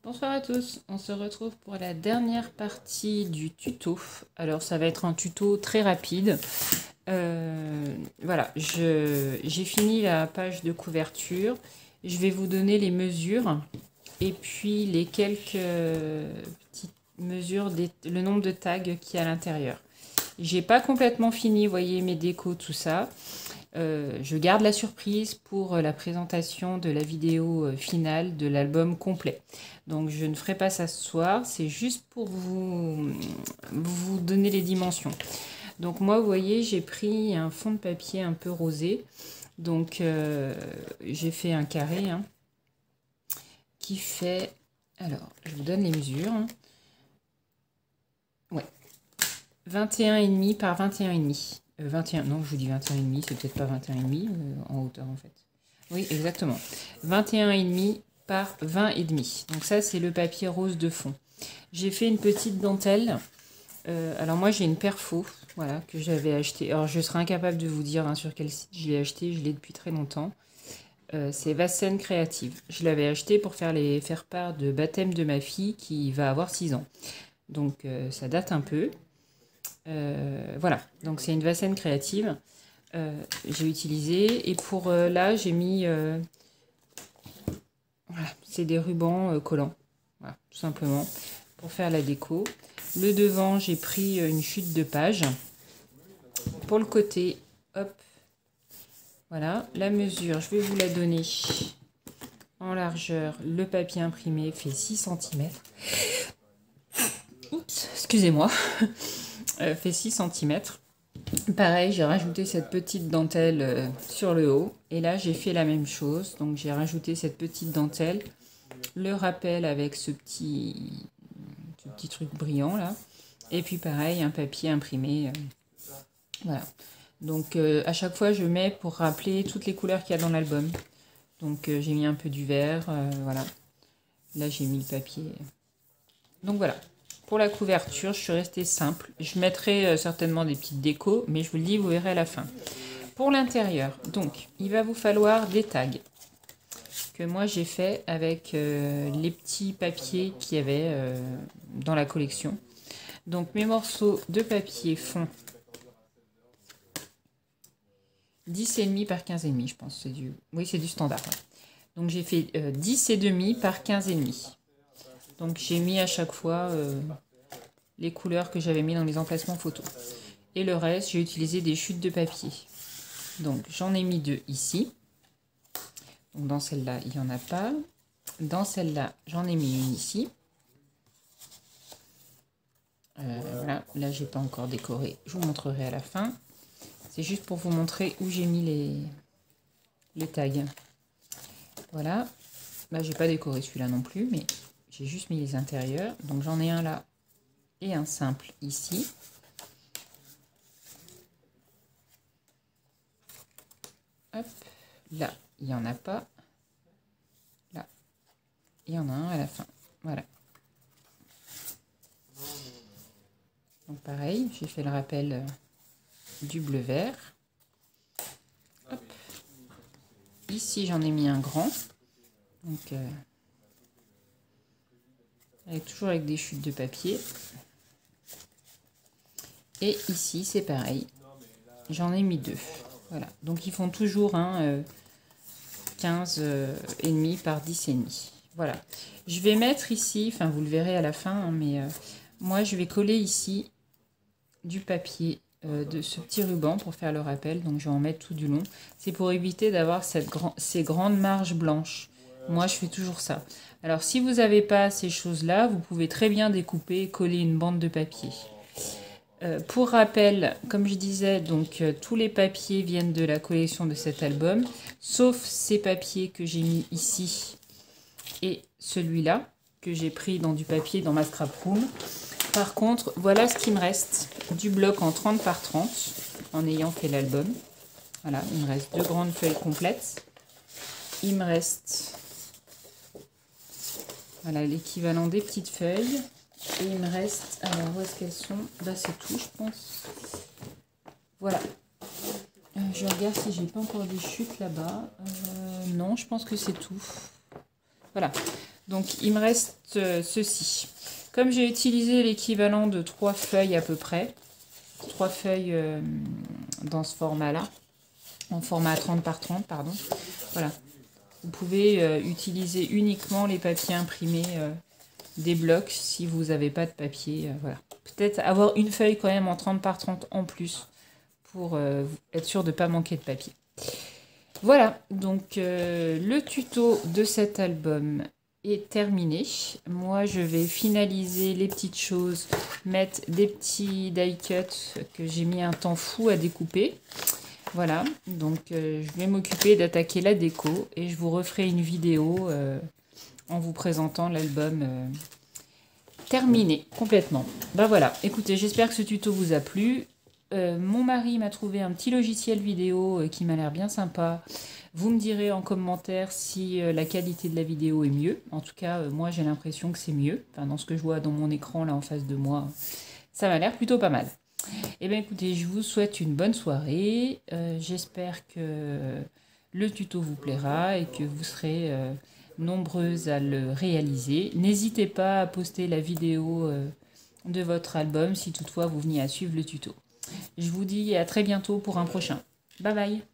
Bonsoir à tous, on se retrouve pour la dernière partie du tuto. Alors ça va être un tuto très rapide. Voilà, j'ai fini la page de couverture. Je vais vous donner les mesures et puis les quelques petites mesures, le nombre de tags qu'il y a à l'intérieur. J'ai pas complètement fini, vous voyez, mes décos, tout ça. Je garde la surprise pour la présentation de la vidéo finale de l'album complet. Donc je ne ferai pas ça ce soir, c'est juste pour vous donner les dimensions. Donc moi, vous voyez, j'ai pris un fond de papier un peu rosé. Donc j'ai fait un carré qui fait... Alors, je vous donne les mesures. Ouais. 21,5 par 21,5. 21, non, je vous dis 21,5, c'est peut-être pas 21,5 en hauteur en fait. Oui, exactement. 21,5 par 20,5. Donc ça, c'est le papier rose de fond. J'ai fait une petite dentelle. Alors moi, j'ai une perfo, voilà, que j'avais acheté. Alors je serai incapable de vous dire sur quel site je l'ai acheté. Je l'ai depuis très longtemps. C'est Vassen Créative. Je l'avais acheté pour faire part de baptême de ma fille qui va avoir 6 ans. Donc ça date un peu. Voilà, donc c'est une Vassen Créative. J'ai utilisé. Et pour là, j'ai mis... voilà, c'est des rubans collants. Voilà, tout simplement, pour faire la déco. Le devant, j'ai pris une chute de page. Pour le côté, hop. Voilà, la mesure, je vais vous la donner en largeur. Le papier imprimé fait 6 cm. Oups, excusez-moi. Fait 6 cm. Pareil, j'ai rajouté cette petite dentelle sur le haut. Et là, j'ai fait la même chose. Donc, j'ai rajouté cette petite dentelle. Le rappel avec ce petit truc brillant là. Et puis pareil, un papier imprimé. Voilà. Donc, à chaque fois, je mets pour rappeler toutes les couleurs qu'il y a dans l'album. Donc, j'ai mis un peu du vert. Voilà. Là, j'ai mis le papier. Donc, voilà. Pour la couverture, je suis restée simple. Je mettrai certainement des petites décos, mais je vous le dis, vous verrez à la fin. Pour l'intérieur, donc, il va vous falloir des tags que moi j'ai fait avec les petits papiers qu'il y avait dans la collection. Donc, mes morceaux de papier font 10,5 par 15,5, je pense. Oui, c'est du standard. Ouais. Donc, j'ai fait 10,5 par 15,5. Donc, j'ai mis à chaque fois les couleurs que j'avais mis dans les emplacements photos. Et le reste, j'ai utilisé des chutes de papier. Donc, j'en ai mis 2 ici. Donc, dans celle-là, il n'y en a pas. Dans celle-là, j'en ai mis une ici. Voilà, là, j'ai pas encore décoré. Je vous montrerai à la fin. C'est juste pour vous montrer où j'ai mis les tags. Voilà. Là, j'ai pas décoré celui-là non plus, mais j'ai juste mis les intérieurs. Donc, j'en ai un là et un simple ici. Hop. Là, il n'y en a pas. Là, il y en a un à la fin. Voilà. Donc, pareil, j'ai fait le rappel du bleu-vert. Ici, j'en ai mis un grand. Donc, toujours avec des chutes de papier. Et ici, c'est pareil. J'en ai mis 2. Voilà. Donc, ils font toujours 15,5 par 10,5. Voilà. Je vais mettre ici, enfin, vous le verrez à la fin, mais moi, je vais coller ici du papier de ce petit ruban pour faire le rappel. Donc, je vais en mettre tout du long. C'est pour éviter d'avoir ces grandes marges blanches. Moi, je fais toujours ça. Alors, si vous n'avez pas ces choses-là, vous pouvez très bien découper et coller une bande de papier. Pour rappel, comme je disais, donc tous les papiers viennent de la collection de cet album, sauf ces papiers que j'ai mis ici et celui-là que j'ai pris dans du papier dans ma scrap room. Par contre, voilà ce qui me reste du bloc en 30 par 30 en ayant fait l'album. Voilà, il me reste 2 grandes feuilles complètes. Il me reste voilà l'équivalent des petites feuilles. Et il me reste, alors où est-ce qu'elles sont? Là c'est tout je pense. Voilà. Je regarde si j'ai pas encore des chutes là-bas. Non, je pense que c'est tout. Voilà. Donc il me reste ceci. Comme j'ai utilisé l'équivalent de 3 feuilles à peu près, 3 feuilles dans ce format-là, en format 30 par 30, pardon. Voilà. Vous pouvez utiliser uniquement les papiers imprimés des blocs si vous n'avez pas de papier. Voilà. Peut-être avoir une feuille quand même en 30 par 30 en plus pour être sûr de ne pas manquer de papier. Voilà, donc le tuto de cet album est terminé. Moi, je vais finaliser les petites choses, mettre des petits die cuts que j'ai mis un temps fou à découper. Voilà, donc je vais m'occuper d'attaquer la déco et je vous referai une vidéo en vous présentant l'album terminé complètement. Ben voilà, écoutez, j'espère que ce tuto vous a plu. Mon mari m'a trouvé un petit logiciel vidéo qui m'a l'air bien sympa. Vous me direz en commentaire si la qualité de la vidéo est mieux. En tout cas, moi j'ai l'impression que c'est mieux. Enfin, dans ce que je vois dans mon écran là en face de moi, ça m'a l'air plutôt pas mal. Eh bien écoutez, je vous souhaite une bonne soirée. J'espère que le tuto vous plaira et que vous serez nombreuses à le réaliser. N'hésitez pas à poster la vidéo de votre album si toutefois vous venez à suivre le tuto. Je vous dis à très bientôt pour un prochain. Bye bye!